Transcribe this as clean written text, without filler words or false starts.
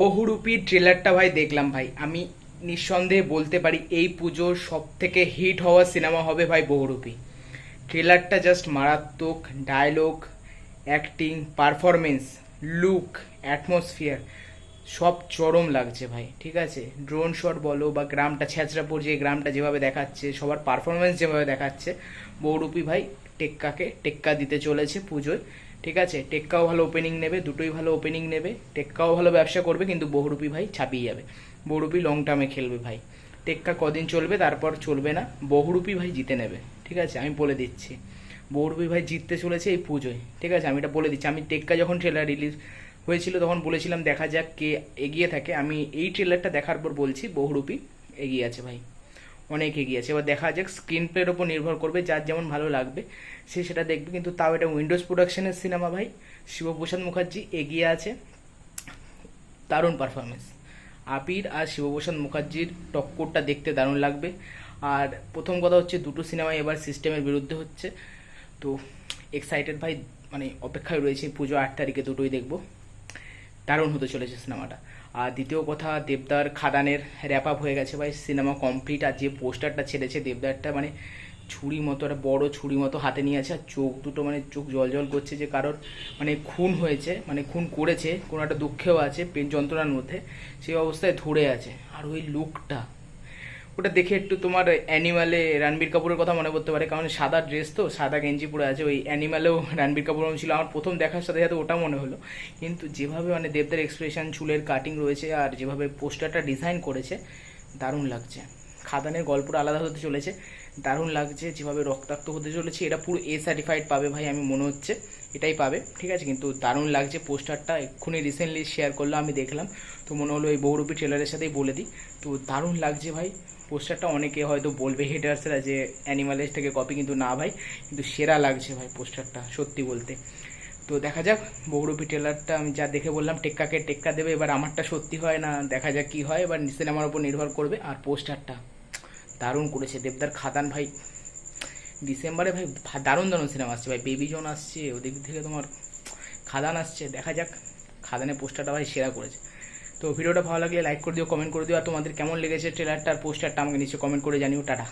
বহুরূপী ট্রেলারটা ভাই দেখলাম ভাই, আমি নিঃসন্দেহে বলতে পারি এই পুজোর সব থেকে হিট হওয়া সিনেমা হবে ভাই বহুরূপী। ট্রেলারটা জাস্ট মারাত্মক, dialogue, acting, performance, look, atmosphere সব চরম লাগছে ভাই। ঠিক আছে, ড্রোন শট বলো বা গ্রামটা ছেঁচড়াপুর, যে গ্রামটা যেভাবে দেখাচ্ছে, সবার পারফরমেন্স যেভাবে দেখাচ্ছে, বহুরূপী ভাই টেক্কাকে টেক্কা দিতে চলেছে পুজোয়। ঠিক আছে, টেক্কাও ভালো ওপেনিং নেবে, দুটোই ভালো ওপেনিং নেবে, টেক্কাও ভালো ব্যবসা করবে, কিন্তু বহুরূপী ভাই ছাপিয়ে যাবে। বহুরূপী লং টার্মে খেলবে ভাই। টেক্কা কদিন চলবে, তারপর চলবে না। বহুরূপী ভাই জিতে নেবে। ঠিক আছে, আমি বলে দিচ্ছি বহুরূপী ভাই জিততে চলেছে এই পুজোয়। ঠিক আছে, আমি এটা বলে দিচ্ছি। আমি টেক্কা যখন ট্রেলার রিলিজ হয়েছিল তখন বলেছিলাম দেখা যাক কে এগিয়ে থাকে। আমি এই ট্রেলারটা দেখার পর বলছি বহুরূপী এগিয়ে আছে ভাই, অনেক এগিয়ে আছে। এবার দেখা যাক, স্ক্রিন প্লের ওপর নির্ভর করবে, যার যেমন ভালো লাগবে সে সেটা দেখবে। কিন্তু তাও এটা উইন্ডোজ প্রোডাকশনের সিনেমা ভাই, শিবপ্রসাদ মুখার্জি এগিয়ে আছে। দারুণ পারফরমেন্স, আবির আর শিবপ্রসাদ মুখার্জির টক্করটা দেখতে দারুণ লাগবে। আর প্রথম কথা হচ্ছে দুটো সিনেমাই এবার সিস্টেমের বিরুদ্ধে হচ্ছে, তো এক্সাইটেড ভাই, মানে অপেক্ষায় রয়েছে। পুজো 8 তারিখে দুটোই দেখবো, দারুণ হতে চলেছে সিনেমাটা। আর দ্বিতীয় কথা, দেবদার খাদানের র্যাপ আপ হয়ে গেছে ভাই, সিনেমা কমপ্লিট। আর যে পোস্টারটা ছেড়েছে দেবদারটা, মানে ছুরি মতো, একটা বড় ছুরি মতো হাতে নিয়ে আছে, আর চোখ দুটো মানে চোখ জল জল করছে, যে কারোর মানে খুন হয়েছে, মানে খুন করেছে, কোনো একটা দুঃখেও আছে, পেন যন্ত্রণার মধ্যে, সেই অবস্থায় ধরে আছে। আর ওই লুকটা, ওটা দেখে একটু তোমার অ্যানিমালে রণবীর কাপুরের কথা মনে পড়তে পারে, কারণ সাদা ড্রেস তো, সাদা গেঞ্জি পরে আছে। ওই অ্যানিমালেও রণবীর কাপুর ছিল, আমার প্রথম দেখার সাথে সাথে ওটা মনে হলো। কিন্তু যেভাবে মানে দেবদার এক্সপ্রেশন, চুলের কাটিং রয়েছে, আর যেভাবে পোস্টারটা ডিজাইন করেছে, দারুণ লাগছে। খাদানের গল্পটা আলাদা হতে চলেছে, দারুণ লাগছে। যেভাবে রক্তাক্ত হতে চলেছে, এটা পুরো সার্টিফাইড পাবে ভাই, আমি মনে হচ্ছে এটাই পাবে। ঠিক আছে, কিন্তু দারুণ লাগছে পোস্টারটা, এক্ষুনি রিসেন্টলি শেয়ার করলো, আমি দেখলাম, তো মনে হলো এই বহুরূপী ট্রেলারের সাথেই বলে দিই। তো দারুণ লাগছে ভাই পোস্টারটা। অনেকে হয়তো বলবে হেটার্সরা যে অ্যানিমালের থেকে কপি, কিন্তু না ভাই, কিন্তু সেরা লাগছে ভাই পোস্টারটা সত্যি বলতে। তো দেখা যাক, বহুরূপী ট্রেলারটা আমি যা দেখে বললাম টেক্কাকে টেক্কা দেবে। এবার আমারটা সত্যি হয় না, দেখা যাক কি হয়, এবার সিনেমার উপর নির্ভর করবে। আর পোস্টারটা দারুণ করেছে দেবদার খাদান ভাই। ডিসেম্বরে ভাই দারুণ দারুণ সিনেমা আসছে ভাই, বেবি জন আসছে, ওদিক থেকে তোমার খাদান আসছে। দেখা যাক, খাদানের পোস্টারটা ভাই সেরা করেছে। তো ভিডিওটা ভালো লাগলে লাইক করে দিও, কমেন্ট করে দিও। আর তোমাদের কেমন লেগেছে ট্রেলারটা আর পোস্টারটা আমাকে নিচে কমেন্ট করে জানিও। টাটা।